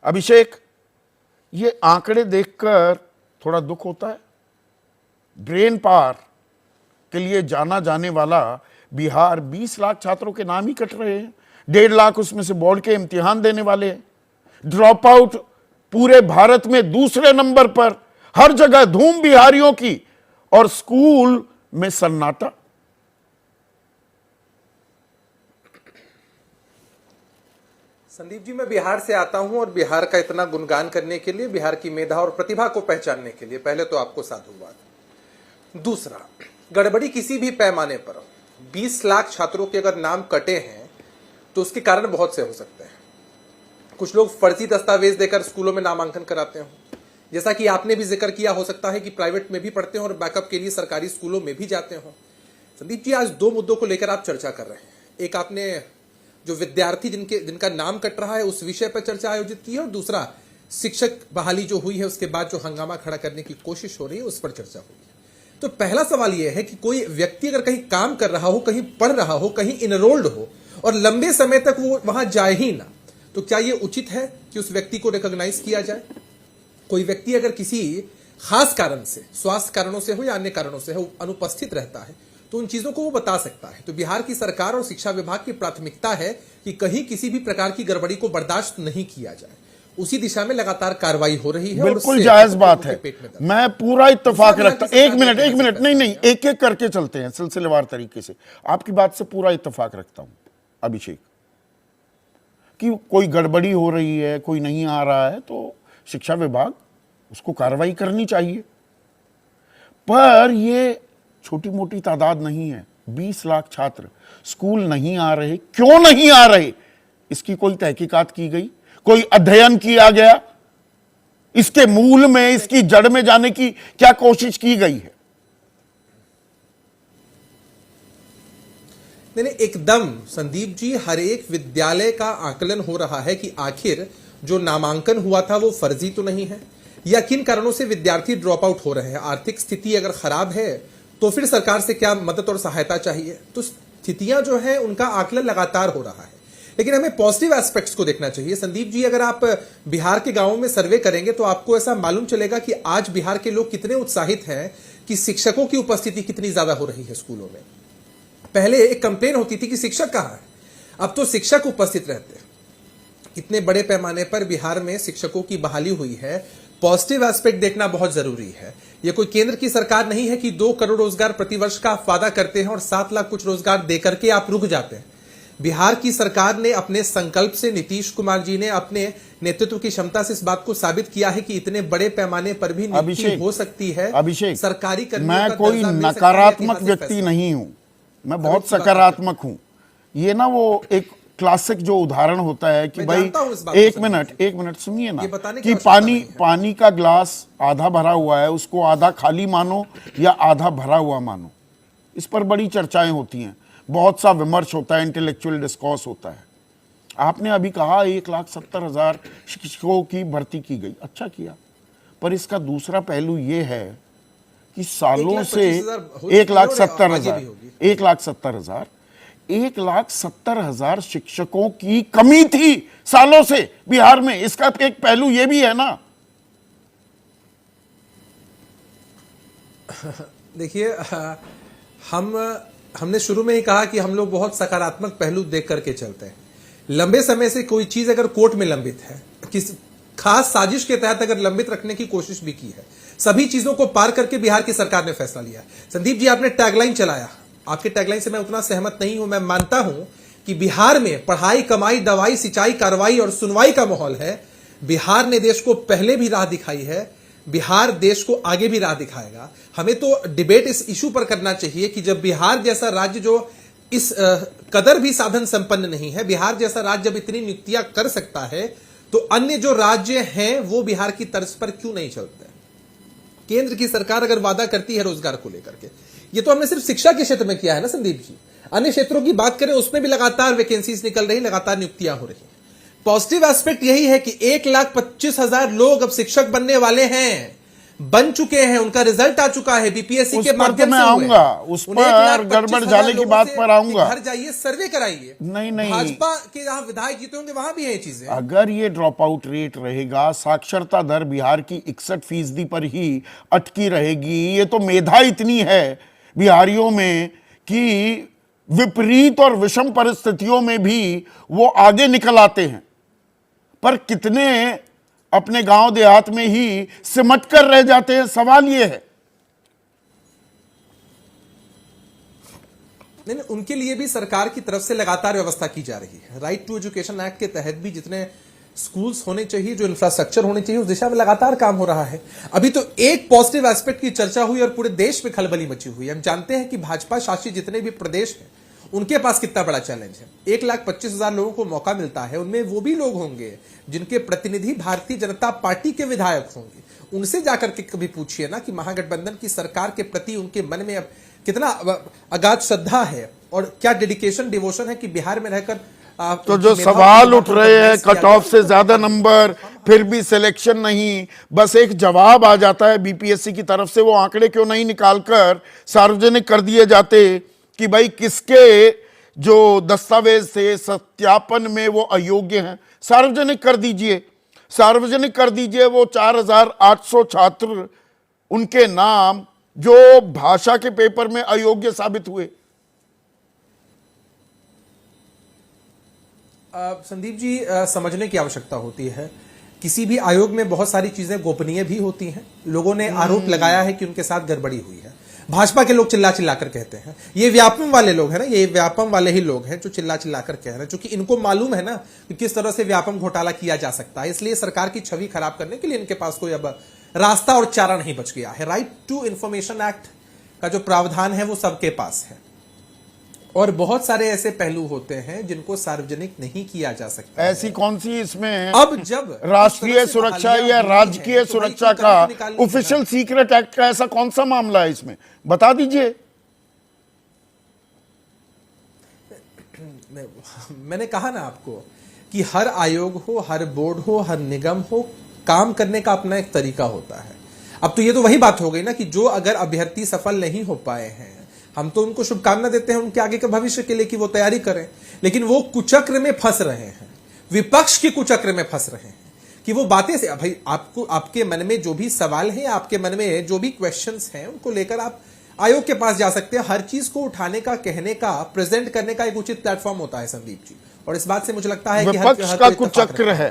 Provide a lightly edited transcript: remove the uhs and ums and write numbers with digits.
अभिषेक, ये आंकड़े देखकर थोड़ा दुख होता है। ब्रेन पावर के लिए जाना जाने वाला बिहार 20 लाख छात्रों के नाम ही कट रहे हैं। 1.5 लाख उसमें से बोर्ड के इम्तिहान देने वाले हैं। ड्रॉप आउट पूरे भारत में दूसरे नंबर पर, हर जगह धूम बिहारियों की, और स्कूल में सन्नाटा। संदीप जी, मैं बिहार से आता हूं और बिहार का इतना गुणगान करने के लिए, बिहार की मेधा और प्रतिभा को पहचानने के लिए पहले तो आपको साधुवाद। दूसरा, गड़बड़ी किसी भी पैमाने पर 20 लाख छात्रों के अगर नाम कटे हैं तो उसके कारण बहुत से हो सकते हैं। कुछ लोग फर्जी दस्तावेज देकर स्कूलों में नामांकन कराते हो, जैसा कि आपने भी जिक्र किया। हो सकता है कि प्राइवेट में भी पढ़ते हो और बैकअप के लिए सरकारी स्कूलों में भी जाते हो। संदीप जी, आज 2 मुद्दों को लेकर आप चर्चा कर रहे हैं। एक, आपने जो विद्यार्थी जिनका नाम कट रहा है उस विषय पर चर्चा आयोजित की है, और दूसरा, शिक्षक बहाली जो हुई है उसके बाद जो हंगामा खड़ा करने की कोशिश हो रही है उस पर चर्चा हुई है। तो पहला सवाल यह है कि कोई व्यक्ति अगर कहीं काम कर रहा हो, कहीं पढ़ रहा हो, कहीं इनरोल्ड हो और लंबे समय तक वो वहां जाए ही ना, तो क्या यह उचित है कि उस व्यक्ति को रिकॉग्नाइज किया जाए? कोई व्यक्ति अगर किसी खास कारण से, स्वास्थ्य कारणों से हो या अन्य कारणों से हो, अनुपस्थित रहता है तो उन चीजों को वो बता सकता है। तो बिहार की सरकार और शिक्षा विभाग की प्राथमिकता है कि कहीं किसी भी प्रकार की गड़बड़ी को बर्दाश्त नहीं किया जाए। उसी दिशा में लगातार कार्रवाई हो रही है। बिल्कुल जायज बात है। मैं पूरा इत्तेफाक रखता हूं। एक मिनट, नहीं, एक एक करके चलते हैं सिलसिलेवार तरीके से। आपकी बात से पूरा इत्तेफाक रखता हूं अभिषेक, कि कोई गड़बड़ी हो रही है, कोई नहीं आ रहा है तो शिक्षा विभाग उसको कार्रवाई करनी चाहिए। पर ये छोटी मोटी तादाद नहीं है। 20 लाख छात्र स्कूल नहीं आ रहे, क्यों नहीं आ रहे, इसकी कोई तहकीकात की गई? कोई अध्ययन किया गया? इसके मूल में, इसकी जड़ में जाने की क्या कोशिश की गई है? नहीं, एकदम संदीप जी, हर एक विद्यालय का आकलन हो रहा है कि आखिर जो नामांकन हुआ था वो फर्जी तो नहीं है, या किन कारणों से विद्यार्थी ड्रॉप आउट हो रहे हैं। आर्थिक स्थिति अगर खराब है तो फिर सरकार से क्या मदद और सहायता चाहिए। तो स्थितियां जो है उनका आकलन लगातार हो रहा है, लेकिन हमें पॉजिटिव एस्पेक्ट्स को देखना चाहिए। संदीप जी, अगर आप बिहार के गांवों में सर्वे करेंगे तो आपको ऐसा मालूम चलेगा कि आज बिहार के लोग कितने उत्साहित हैं कि शिक्षकों की उपस्थिति कितनी ज्यादा हो रही है स्कूलों में। पहले एक कंप्लेन होती थी कि शिक्षक कहां है, अब तो शिक्षक उपस्थित रहते हैं। इतने बड़े पैमाने पर बिहार में शिक्षकों की बहाली हुई है। पॉजिटिव एस्पेक्ट देखना बहुत जरूरी है। यह कोई केंद्र की सरकार नहीं है कि 2 करोड़ रोजगार प्रतिवर्ष का आप वादा करते हैं और 7 लाख कुछ रोजगार देकर के आप रुक जाते हैं। बिहार की सरकार ने अपने संकल्प से, नीतीश कुमार जी ने अपने नेतृत्व की क्षमता से इस बात को साबित किया है कि इतने बड़े पैमाने पर भी नियुक्ति हो सकती है। अभिषेक, सरकारी कर्मियों मैं का कोई नकारात्मक व्यक्ति नहीं हूं, मैं बहुत सकारात्मक हूं। ये ना वो एक क्लासिक जो उदाहरण होता है कि भाई एक मिनट सुनिए ना, कि पानी का ग्लास आधा भरा हुआ है, उसको आधा खाली मानो या आधा भरा हुआ मानो। इस पर बड़ी चर्चाएं होती हैं, बहुत सा विमर्श होता है, इंटेलेक्चुअल डिस्कोर्स होता है। आपने अभी कहा 1,70,000 शिक्षकों की भर्ती की गई, अच्छा किया, पर इसका दूसरा पहलू ये है कि सालों से 1,70,000 शिक्षकों की कमी थी सालों से बिहार में। इसका एक पहलू यह भी है ना। देखिए, हमने शुरू में ही कहा कि हम लोग बहुत सकारात्मक पहलू देख करके चलते हैं। लंबे समय से कोई चीज अगर कोर्ट में लंबित है, किसी खास साजिश के तहत अगर लंबित रखने की कोशिश भी की है, सभी चीजों को पार करके बिहार की सरकार ने फैसला लिया। संदीप जी, आपने टैगलाइन चलाया, आपके टैगलाइन से मैं उतना सहमत नहीं हूं। मैं मानता हूं कि बिहार में पढ़ाई, कमाई, दवाई, सिंचाई, कार्रवाई और सुनवाई का माहौल है। बिहार ने देश को पहले भी राह दिखाई है, बिहार देश को आगे भी राह दिखाएगा। हमें तो डिबेट इस इशू पर करना चाहिए कि जब बिहार जैसा राज्य जो इस कदर भी साधन संपन्न नहीं है, बिहार जैसा राज्य जब इतनी नियुक्तियां कर सकता है, तो अन्य जो राज्य हैं वो बिहार की तर्ज पर क्यों नहीं चलते? केंद्र की सरकार अगर वादा करती है रोजगार को लेकर के, ये तो हमने सिर्फ शिक्षा के क्षेत्र में किया है ना संदीप जी, अन्य क्षेत्रों की बात करें उसमें भी लगातार वैकेंसीज निकल रही, लगातार नियुक्तियां हो रही हैं। पॉजिटिव एस्पेक्ट यही है कि 1,25,000 लोग अब शिक्षक बनने वाले हैं। बन चुके हैं, उनका रिजल्ट आ चुका है बीपीएससी के माध्यम मैं से आऊंगा, उस पर गड़बड़ जाने की बात पर आऊंगा। घर जाइए, सर्वे कराइए। नहीं, भाजपा के जहां विधायक जीते होंगे वहां भी है ये चीजें। अगर ये ड्रॉप आउट रेट रहेगा, साक्षरता दर बिहार की 61% पर ही अटकी रहेगी। ये तो मेधा इतनी है बिहारियों में कि विपरीत और विषम परिस्थितियों में भी वो आगे निकल आते हैं, पर कितने अपने गांव देहात में ही सिमट कर रह जाते हैं, सवाल ये है। नहीं, उनके लिए भी सरकार की तरफ से लगातार व्यवस्था की जा रही है। राइट टू एजुकेशन एक्ट के तहत भी जितने स्कूल्स होने चाहिए, जो इंफ्रास्ट्रक्चर होने चाहिए, उस दिशा में लगातार काम हो रहा है। अभी तो एक पॉजिटिव एस्पेक्ट की चर्चा हुई और पूरे देश में खलबली मची हुई है। हम जानते हैं कि भाजपा शासित जितने भी प्रदेश हैं उनके पास कितना बड़ा चैलेंज है। 1,25,000 लोगों को मौका मिलता है, उनमें वो भी लोग होंगे जिनके प्रतिनिधि भारतीय जनता पार्टी के विधायक होंगे। उनसे जाकर के कभी पूछिए ना कि महागठबंधन की सरकार के प्रति उनके मन में अब कितना अगाध श्रद्धा है और क्या डेडिकेशन डिवोशन है कि बिहार में रहकर तो जो सवाल उठ रहे हैं, कट ऑफ से ज्यादा नंबर, फिर भी सिलेक्शन नहीं, बस एक जवाब आ जाता है बीपीएससी की तरफ से। वो आंकड़े क्यों नहीं निकालकर सार्वजनिक कर दिए जाते कि भाई किसके जो दस्तावेज थे सत्यापन में वो अयोग्य हैं? सार्वजनिक कर दीजिए, सार्वजनिक कर दीजिए वो 4,800 छात्र, उनके नाम जो भाषा के पेपर में अयोग्य साबित हुए। संदीप जी, समझने की आवश्यकता होती है। किसी भी आयोग में बहुत सारी चीजें गोपनीय भी होती हैं। लोगों ने आरोप लगाया है कि उनके साथ गड़बड़ी हुई है। भाजपा के लोग चिल्ला चिल्ला कर कहते हैं, ये व्यापम वाले लोग हैं ना, ये व्यापम वाले ही लोग हैं जो चिल्ला चिल्ला कर कह रहे हैं, क्योंकि इनको मालूम है ना कि किस तरह से व्यापम घोटाला किया जा सकता है। इसलिए सरकार की छवि खराब करने के लिए इनके पास कोई अब रास्ता और चारा नहीं बच गया है। राइट टू इंफॉर्मेशन एक्ट का जो प्रावधान है वो सबके पास है और बहुत सारे ऐसे पहलू होते हैं जिनको सार्वजनिक नहीं किया जा सकता। ऐसी कौन सी इसमें अब जब राष्ट्रीय सुरक्षा या राजकीय सुरक्षा का ऑफिशियल सीक्रेट एक्ट का ऐसा कौन सा मामला है इसमें, बता दीजिए। मैंने कहा ना आपको कि हर आयोग हो, हर बोर्ड हो, हर निगम हो, काम करने का अपना एक तरीका होता है। अब तो ये तो वही बात हो गई ना कि जो अगर अभ्यर्थी सफल नहीं हो पाए हैं, हम तो उनको शुभकामना देते हैं उनके आगे के भविष्य के लिए कि वो तैयारी करें, लेकिन वो कुचक्र में फंस रहे हैं, विपक्ष के कुचक्र में फंस रहे हैं कि वो बातें से भाई आपको, आपके मन में जो भी सवाल है, आपके मन में जो भी क्वेश्चंस हैं, उनको लेकर आप आयोग के पास जा सकते हैं। हर चीज को उठाने का, कहने का, प्रेजेंट करने का एक उचित प्लेटफॉर्म होता है संदीप जी, और इस बात से मुझे लगता है कि विपक्ष का कुचक्र है।